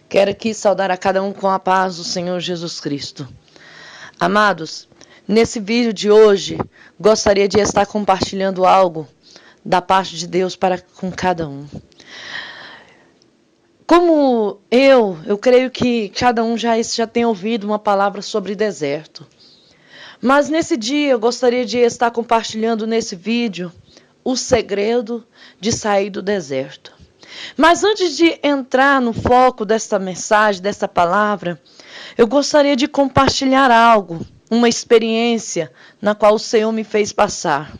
Quero aqui saudar a cada um com a paz do Senhor Jesus Cristo. Amados, nesse vídeo de hoje, gostaria de estar compartilhando algo da parte de Deus para com cada um. Como eu creio que cada um já tem ouvido uma palavra sobre deserto. Mas nesse dia eu gostaria de estar compartilhando nesse vídeo o segredo de sair do deserto. Mas antes de entrar no foco desta mensagem, desta palavra, eu gostaria de compartilhar algo, uma experiência na qual o Senhor me fez passar.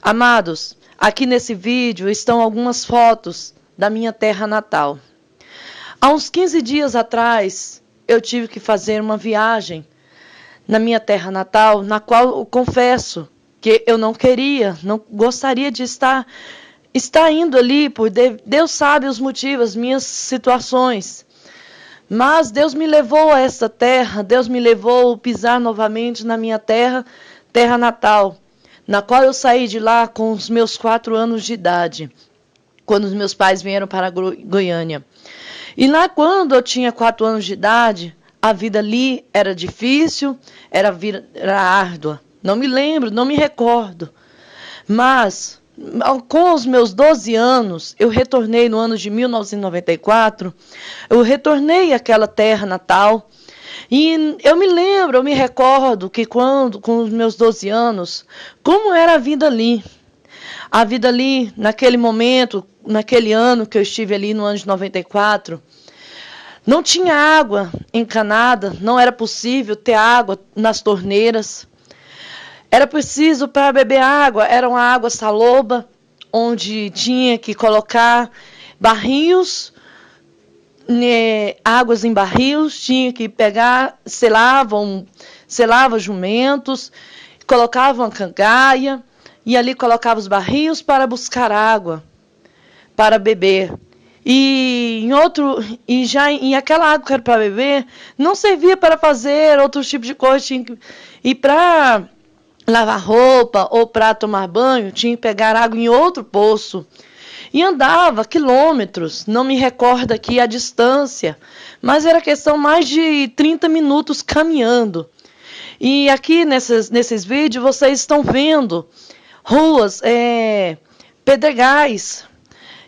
Amados, aqui nesse vídeo estão algumas fotos da minha terra natal. Há uns 15 dias atrás, eu tive que fazer uma viagem na minha terra natal, na qual eu confesso que eu não queria, não gostaria de estar indo ali, porque Deus sabe os motivos, as minhas situações. Mas Deus me levou a essa terra, Deus me levou a pisar novamente na minha terra natal, na qual eu saí de lá com os meus 4 anos de idade, quando os meus pais vieram para Goiânia. E lá quando eu tinha 4 anos de idade, a vida ali era difícil, era árdua. Não me lembro, não me recordo. Mas com os meus 12 anos, eu retornei no ano de 1994, eu retornei àquela terra natal. E eu me lembro, eu me recordo que quando, com os meus 12 anos, como era a vida ali. A vida ali, naquele momento, naquele ano que eu estive ali no ano de 94, não tinha água encanada, não era possível ter água nas torneiras. Era preciso para beber água, era uma água saloba, onde tinha que colocar barris, águas em barris, tinha que pegar, selava jumentos, colocava uma cangaia, e ali colocava os barris para buscar água, para beber. E aquela água que era para beber, não servia para fazer outro tipo de coisa, tinha que ir para lavar roupa ou para tomar banho, tinha que pegar água em outro poço. E andava quilômetros, não me recordo aqui a distância, mas era questão mais de 30 minutos caminhando. E aqui nesses vídeos vocês estão vendo ruas, pedregais.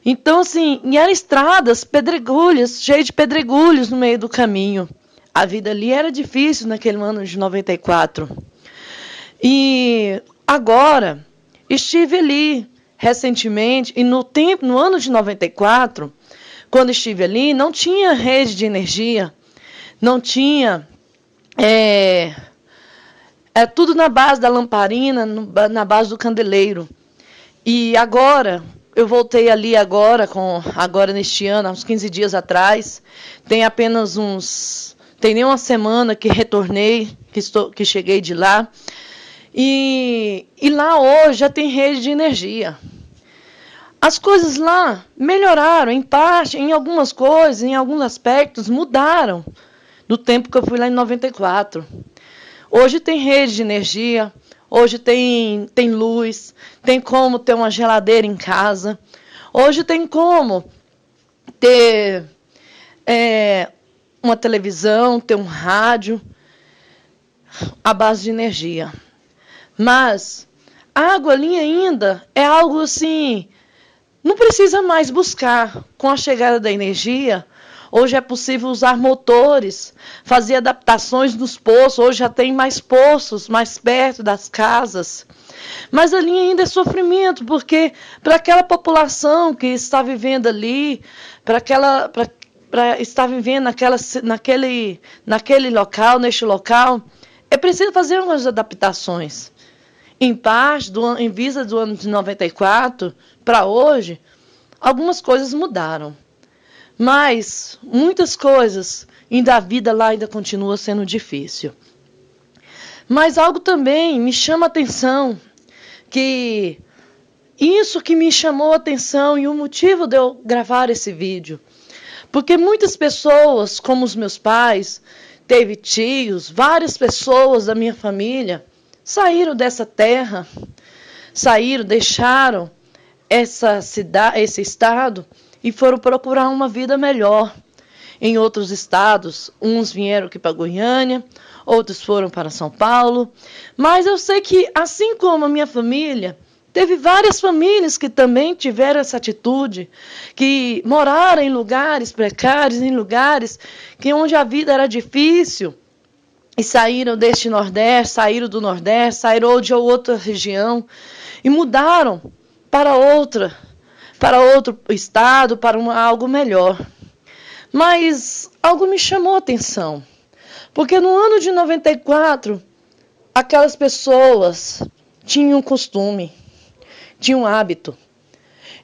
Então, assim, e eram estradas, pedregulhos, cheias de pedregulhos no meio do caminho. A vida ali era difícil naquele ano de 94. E agora, estive ali recentemente, e no ano de 94, quando estive ali, não tinha rede de energia, não tinha, tudo na base da lamparina, na base do candeleiro. E agora, eu voltei ali agora neste ano, há uns 15 dias atrás, tem nem uma semana que retornei, que cheguei de lá. E lá hoje já tem rede de energia. As coisas lá melhoraram, em parte, em algumas coisas, em alguns aspectos, mudaram do tempo que eu fui lá em 94. Hoje tem rede de energia, hoje tem luz, tem como ter uma geladeira em casa, hoje tem como ter uma televisão, ter um rádio, à base de energia. Mas a água ali ainda é algo assim, não precisa mais buscar. Com a chegada da energia, hoje é possível usar motores, fazer adaptações nos poços, hoje já tem mais poços mais perto das casas. Mas ali ainda é sofrimento, porque para aquela população que está vivendo ali, para estar vivendo naquele local, neste local, é preciso fazer algumas adaptações. Em parte, em vista do ano de 94 para hoje, algumas coisas mudaram. Mas muitas coisas, a vida lá ainda continua sendo difícil. Mas algo também me chama a atenção, que isso que me chamou a atenção e o motivo de eu gravar esse vídeo. Porque muitas pessoas, como os meus pais, teve tios, várias pessoas da minha família, saíram dessa terra, deixaram esse estado e foram procurar uma vida melhor. em outros estados. Uns vieram aqui para Goiânia, outros foram para São Paulo. Mas eu sei que, assim como a minha família, teve várias famílias que também tiveram essa atitude, que moraram em lugares precários, em lugares onde a vida era difícil, e saíram deste Nordeste, saíram do Nordeste, saíram de outra região e mudaram para outro estado, para algo melhor. Mas algo me chamou a atenção, porque no ano de 94, aquelas pessoas tinham um costume, tinham um hábito.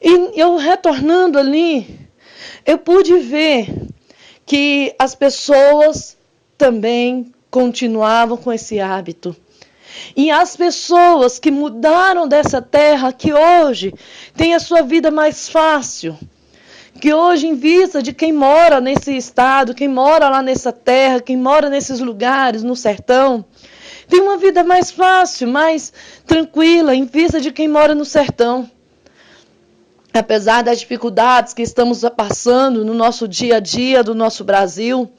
E eu retornando ali, eu pude ver que as pessoas também continuavam com esse hábito. E as pessoas que mudaram dessa terra, que hoje têm a sua vida mais fácil, que hoje, em vista de quem mora nesse estado, quem mora lá nessa terra, quem mora nesses lugares, no sertão, tem uma vida mais fácil, mais tranquila, em vista de quem mora no sertão. Apesar das dificuldades que estamos passando no nosso dia a dia do nosso Brasil,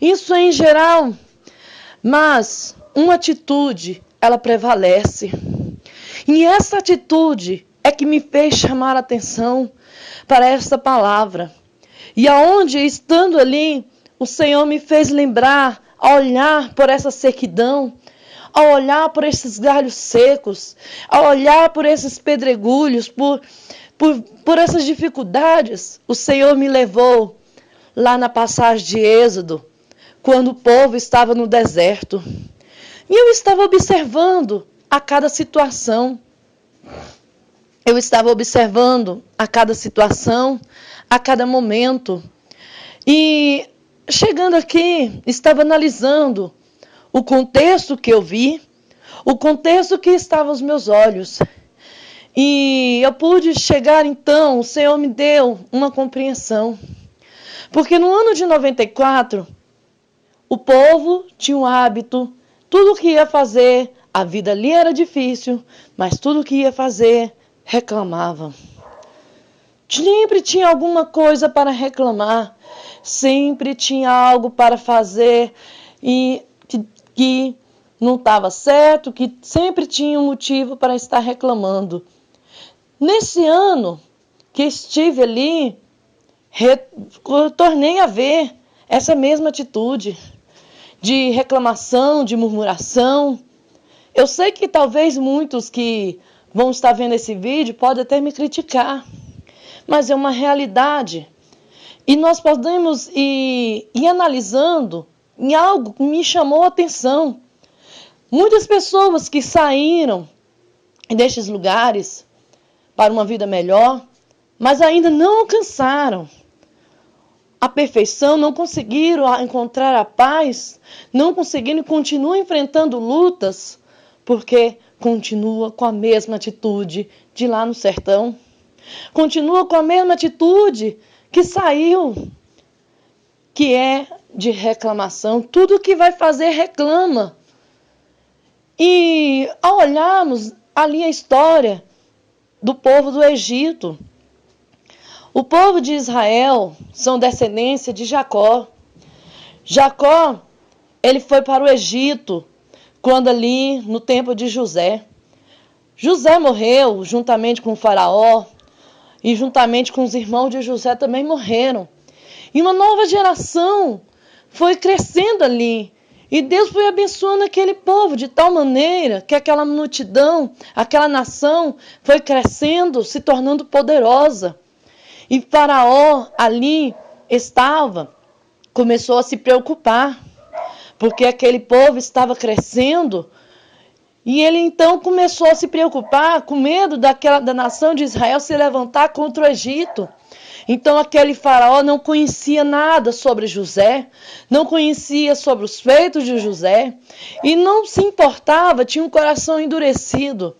isso é em geral. Mas uma atitude, ela prevalece. E essa atitude é que me fez chamar a atenção para essa palavra. E aonde, estando ali, o Senhor me fez lembrar, a olhar por essa sequidão, a olhar por esses galhos secos, a olhar por esses pedregulhos, por essas dificuldades, o Senhor me levou lá na passagem de Êxodo, quando o povo estava no deserto. E eu estava observando a cada situação. Eu estava observando a cada situação, a cada momento. E chegando aqui, estava analisando o contexto que eu vi, o contexto que estava aos meus olhos. E eu pude chegar então, o Senhor me deu uma compreensão. Porque no ano de 94, o povo tinha um hábito, tudo o que ia fazer, a vida ali era difícil, mas tudo o que ia fazer, reclamava. Sempre tinha alguma coisa para reclamar, sempre tinha algo para fazer e que não estava certo, que sempre tinha um motivo para estar reclamando. Nesse ano que estive ali, tornei a ver essa mesma atitude de reclamação, de murmuração. Eu sei que talvez muitos que vão estar vendo esse vídeo podem até me criticar, mas é uma realidade. E nós podemos ir analisando em algo que me chamou a atenção. Muitas pessoas que saíram destes lugares para uma vida melhor, mas ainda não alcançaram a perfeição, não conseguiram encontrar a paz, não conseguiram e continuam enfrentando lutas, porque continua com a mesma atitude de lá no sertão. Continua com a mesma atitude que saiu, que é de reclamação. Tudo que vai fazer, reclama. E ao olharmos ali a história do povo do Egito, o povo de Israel são descendência de Jacó. Jacó, ele foi para o Egito, quando ali no tempo de José. José morreu juntamente com o faraó, e juntamente com os irmãos de José também morreram. E uma nova geração foi crescendo ali. E Deus foi abençoando aquele povo de tal maneira que aquela multidão, aquela nação foi crescendo, se tornando poderosa. E Faraó ali começou a se preocupar, porque aquele povo estava crescendo. E ele então começou a se preocupar com medo da nação de Israel se levantar contra o Egito. Então aquele faraó não conhecia nada sobre José, não conhecia sobre os feitos de José e não se importava, tinha um coração endurecido.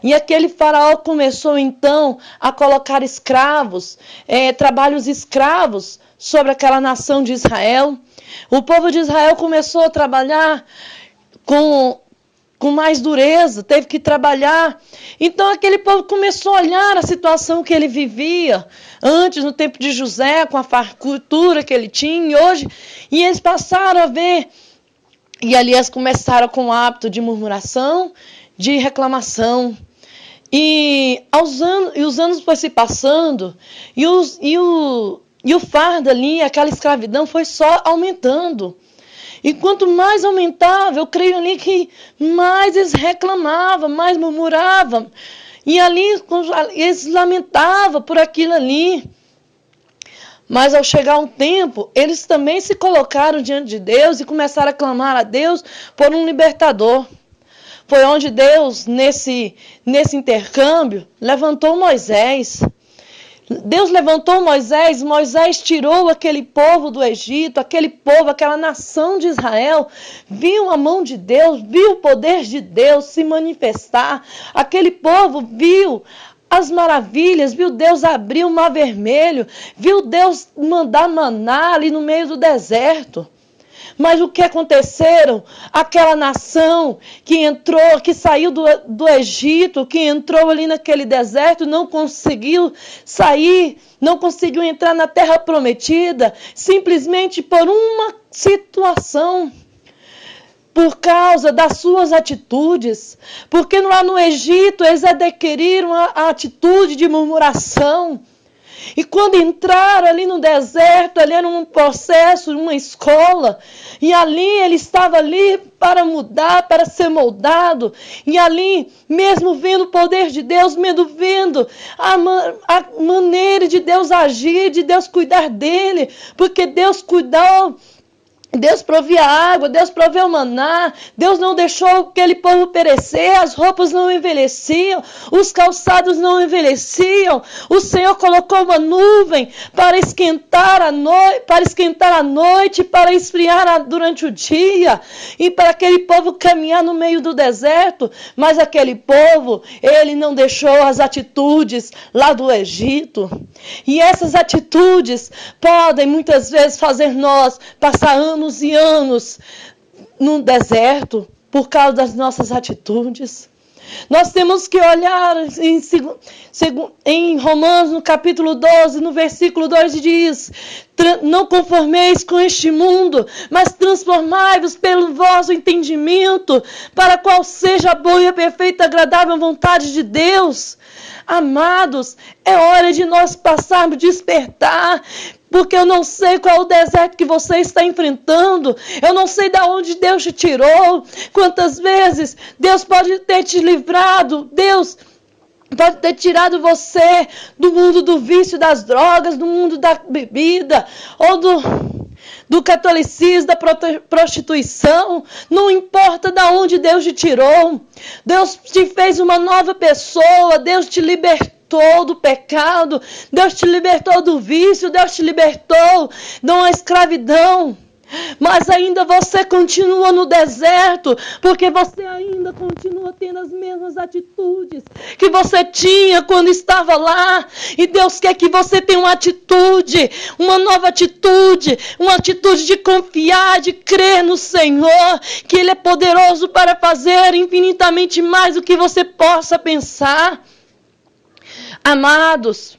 E aquele faraó começou então a colocar escravos, trabalhos escravos sobre aquela nação de Israel. O povo de Israel começou a trabalhar com com mais dureza, teve que trabalhar. Então aquele povo começou a olhar a situação que ele vivia antes, no tempo de José, com a fartura que ele tinha, e hoje, e eles passaram a ver, e ali eles começaram com o hábito de murmuração, de reclamação. E os anos foram se passando, e o fardo ali, aquela escravidão, foi só aumentando. E quanto mais aumentava, eu creio ali que mais eles reclamavam, mais murmuravam. E ali eles lamentavam por aquilo ali. Mas ao chegar um tempo, eles também se colocaram diante de Deus e começaram a clamar a Deus por um libertador. Foi onde Deus, nesse intercâmbio, levantou Moisés. Deus levantou Moisés, Moisés tirou aquele povo do Egito, aquele povo, aquela nação de Israel, viu a mão de Deus, viu o poder de Deus se manifestar. Aquele povo viu as maravilhas, viu Deus abrir o mar vermelho, viu Deus mandar maná ali no meio do deserto. Mas o que aconteceram? Aquela nação que entrou, que saiu do Egito, que entrou ali naquele deserto, não conseguiu sair, não conseguiu entrar na terra prometida, simplesmente por uma situação, por causa das suas atitudes. Porque lá no Egito eles adquiriram a atitude de murmuração. E quando entraram ali no deserto, ali era um processo, uma escola, e ali ele estava ali para mudar, para ser moldado, e ali, mesmo vendo o poder de Deus, mesmo vendo a maneira de Deus agir, de Deus cuidar dele, porque Deus cuidou. Deus provia água, Deus proveu maná, Deus não deixou aquele povo perecer, as roupas não envelheciam, os calçados não envelheciam, o Senhor colocou uma nuvem para esquentar a noite, para esfriar durante o dia, e para aquele povo caminhar no meio do deserto. Mas aquele povo, ele não deixou as atitudes lá do Egito, e essas atitudes podem muitas vezes fazer nós passar anos e anos no deserto por causa das nossas atitudes. Nós temos que olhar em Romanos, no capítulo 12, no versículo 2, diz: não conformeis com este mundo, mas transformai-vos pelo vosso entendimento, para qual seja a boa e a perfeita e agradável vontade de Deus. Amados, é hora de nós passarmos, despertar, porque eu não sei qual é o deserto que você está enfrentando, eu não sei de onde Deus te tirou, quantas vezes Deus pode ter te livrado, Deus pode ter tirado você do mundo do vício das drogas, do mundo da bebida, ou do catolicismo, da prostituição. Não importa de onde Deus te tirou, Deus te fez uma nova pessoa, Deus te libertou do pecado, Deus te libertou do vício, Deus te libertou de uma escravidão. Mas ainda você continua no deserto, porque você ainda continua tendo as mesmas atitudes que você tinha quando estava lá. E Deus quer que você tenha uma atitude, uma nova atitude, uma atitude de confiar, de crer no Senhor, que Ele é poderoso para fazer infinitamente mais do que você possa pensar. Amados,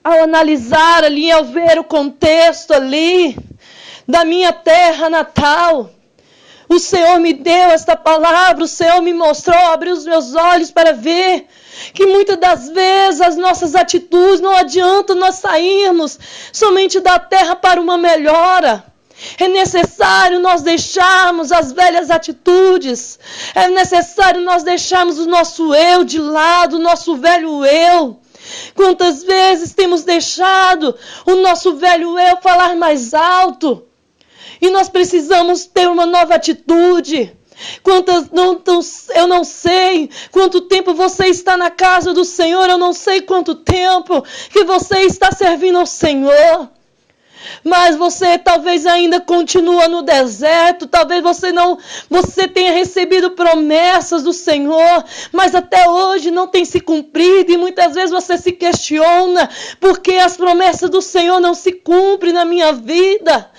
ao analisar ali, ao ver o contexto ali da minha terra natal, o Senhor me deu esta palavra, o Senhor me mostrou, abriu os meus olhos para ver que muitas das vezes as nossas atitudes, não adianta nós sairmos somente da terra para uma melhora. É necessário nós deixarmos as velhas atitudes, é necessário nós deixarmos o nosso eu de lado, o nosso velho eu. Quantas vezes temos deixado o nosso velho eu falar mais alto? E nós precisamos ter uma nova atitude. Eu não sei quanto tempo você está na casa do Senhor, eu não sei quanto tempo que você está servindo ao Senhor. Mas você talvez ainda continua no deserto, talvez você tenha recebido promessas do Senhor, mas até hoje não tem se cumprido, e muitas vezes você se questiona porque as promessas do Senhor não se cumprem na minha vida.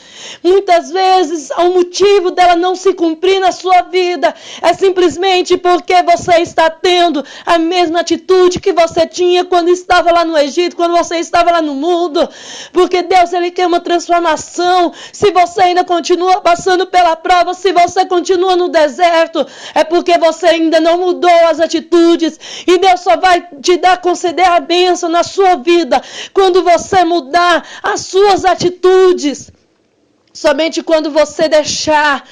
Muitas vezes o motivo dela não se cumprir na sua vida é simplesmente porque você está tendo a mesma atitude que você tinha quando estava lá no Egito, quando você estava lá no mundo. Porque Deus, Ele quer uma transformação. Se você ainda continua passando pela prova, se você continua no deserto, é porque você ainda não mudou as atitudes, e Deus só vai conceder a bênção na sua vida quando você mudar as suas atitudes. Somente quando você deixar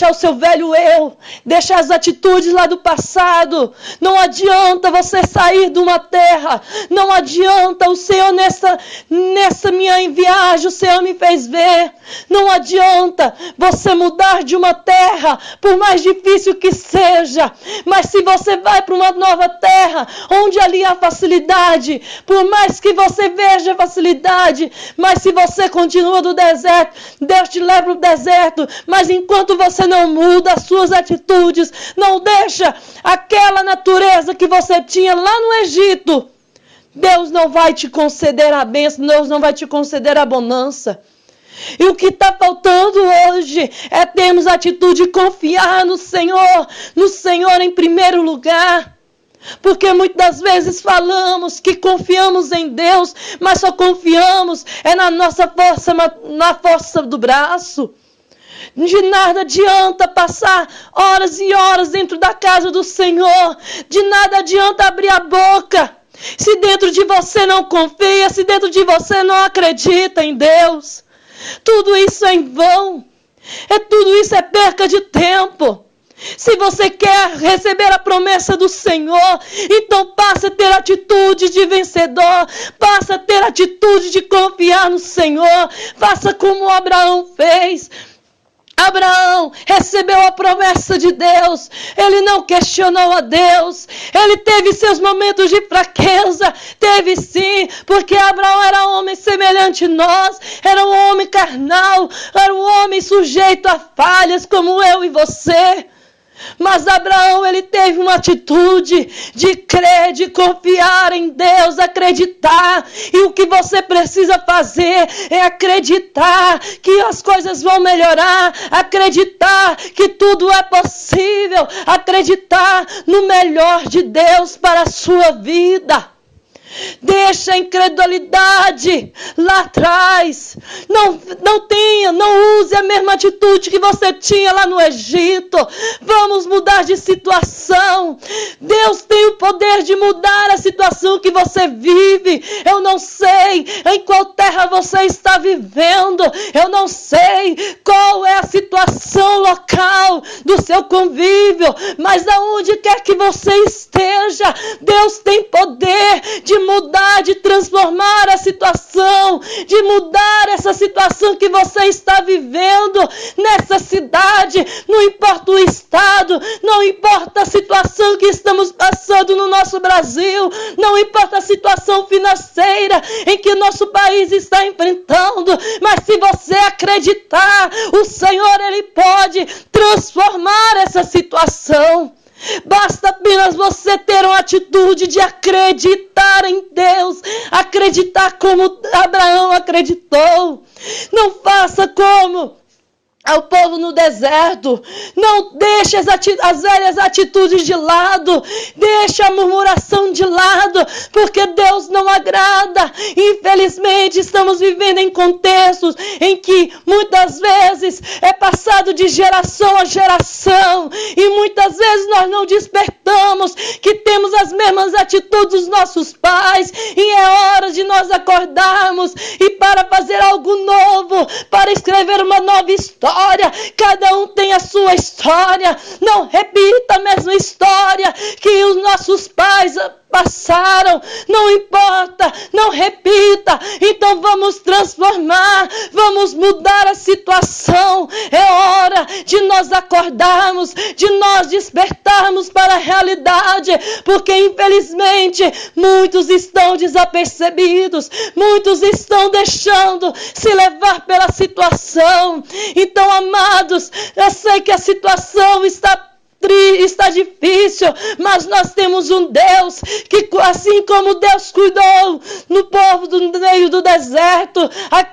o seu velho eu, deixar as atitudes lá do passado. Não adianta você sair de uma terra, não adianta. O Senhor nessa minha viagem, o Senhor me fez ver, não adianta você mudar de uma terra, por mais difícil que seja, mas se você vai para uma nova terra, onde ali há facilidade, por mais que você veja facilidade, mas se você continua do deserto, Deus te leva para o deserto, mas enquanto você não muda as suas atitudes, não deixa aquela natureza que você tinha lá no Egito, Deus não vai te conceder a bênção, Deus não vai te conceder a bonança. E o que está faltando hoje é termos a atitude de confiar no Senhor em primeiro lugar. Porque muitas vezes falamos que confiamos em Deus, mas só confiamos na nossa força, na força do braço. De nada adianta passar horas e horas dentro da casa do Senhor. De nada adianta abrir a boca se dentro de você não confia, se dentro de você não acredita em Deus. Tudo isso é em vão. Tudo isso é perca de tempo. Se você quer receber a promessa do Senhor, então passa a ter atitude de vencedor, passa a ter atitude de confiar no Senhor. Faça como Abraão fez. Abraão recebeu a promessa de Deus, ele não questionou a Deus, ele teve seus momentos de fraqueza, teve sim, porque Abraão era um homem semelhante a nós, era um homem carnal, era um homem sujeito a falhas como eu e você. Mas Abraão, ele teve uma atitude de crer, de confiar em Deus, acreditar. E o que você precisa fazer é acreditar que as coisas vão melhorar, acreditar que tudo é possível, acreditar no melhor de Deus para a sua vida. Deixa a incredulidade lá atrás. Não use a mesma atitude que você tinha lá no Egito. Vamos mudar de situação. Deus tem o poder de mudar a situação que você vive. Eu não sei em qual terra você está vivendo. Eu não sei qual é a situação local do seu convívio. Mas aonde quer que você esteja, Deus tem poder de mudar, de transformar a situação, de mudar essa situação que você está vivendo nessa cidade. Não importa o estado, não importa a situação que estamos passando no nosso Brasil, não importa a situação financeira em que o nosso país está enfrentando, mas se você acreditar, o Senhor, Ele pode transformar essa situação. Basta apenas você ter uma atitude de acreditar em Deus, acreditar como Abraão acreditou. Não faça como ao povo no deserto. Não deixe as velhas atitudes de lado. Deixe a murmuração de lado, porque Deus não agrada. Infelizmente, estamos vivendo em contextos em que muitas vezes é passado de geração a geração, e muitas vezes nós não despertamos que temos as mesmas atitudes dos nossos pais, e é hora de nós acordarmos e para fazer algo novo, para escrever uma nova história. Cada um tem a sua história. Não repita a mesma história que os nossos pais passaram. Não importa, não repita. Então vamos transformar, vamos mudar a situação. É hora de nós acordarmos, de nós despertarmos para a realidade, porque infelizmente muitos estão desapercebidos, muitos estão deixando se levar pela situação. Então, amados, eu sei que a situação está difícil, mas nós temos um Deus que, assim como Deus cuidou no povo do meio do deserto,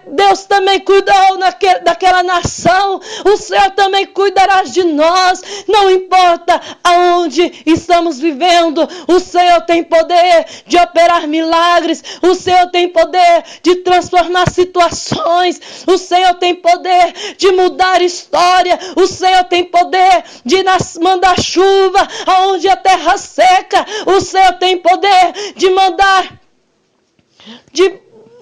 Deus também cuidou daquela nação. O Senhor também cuidará de nós. Não importa aonde estamos vivendo, o Senhor tem poder de operar milagres, o Senhor tem poder de transformar situações, o Senhor tem poder de mudar história, o Senhor tem poder de mandar chuva aonde a terra seca. O Senhor tem poder de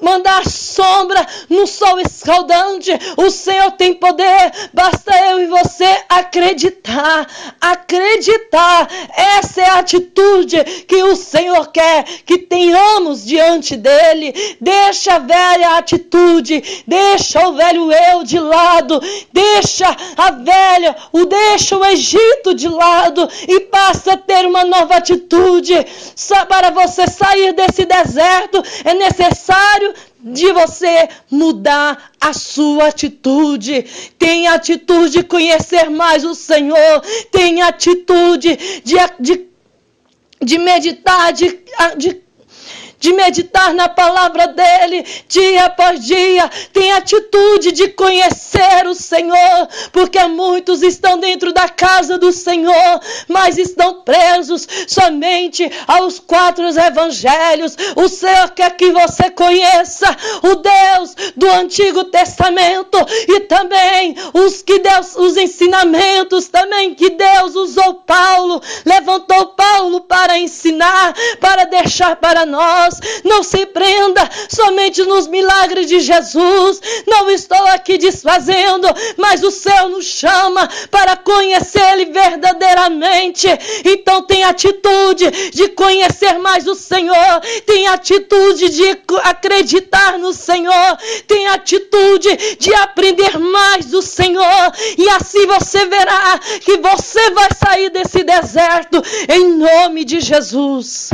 mandar sombra no sol escaldante. O Senhor tem poder, basta eu e você acreditar. Essa é a atitude que o Senhor quer que tenhamos diante dele. Deixa a velha atitude, deixa o velho eu de lado, deixa o Egito de lado e passa a ter uma nova atitude. Só para você sair desse deserto é necessário de você mudar a sua atitude. Tenha atitude de conhecer mais o Senhor. Tenha atitude de meditar, de meditar na palavra dele dia após dia. Tem atitude de conhecer o Senhor, porque muitos estão dentro da casa do Senhor, mas estão presos somente aos 4 evangelhos. O Senhor quer que você conheça o Deus do Antigo Testamento e também os ensinamentos também que Deus usou Paulo, levantou Paulo para ensinar, para deixar para nós. Não se prenda somente nos milagres de Jesus. Não estou aqui desfazendo, mas o Senhor nos chama para conhecer Ele verdadeiramente. Então tem atitude de conhecer mais o Senhor, tem atitude de acreditar no Senhor, tem atitude de aprender mais do Senhor, e assim você verá que você vai sair desse deserto em nome de Jesus.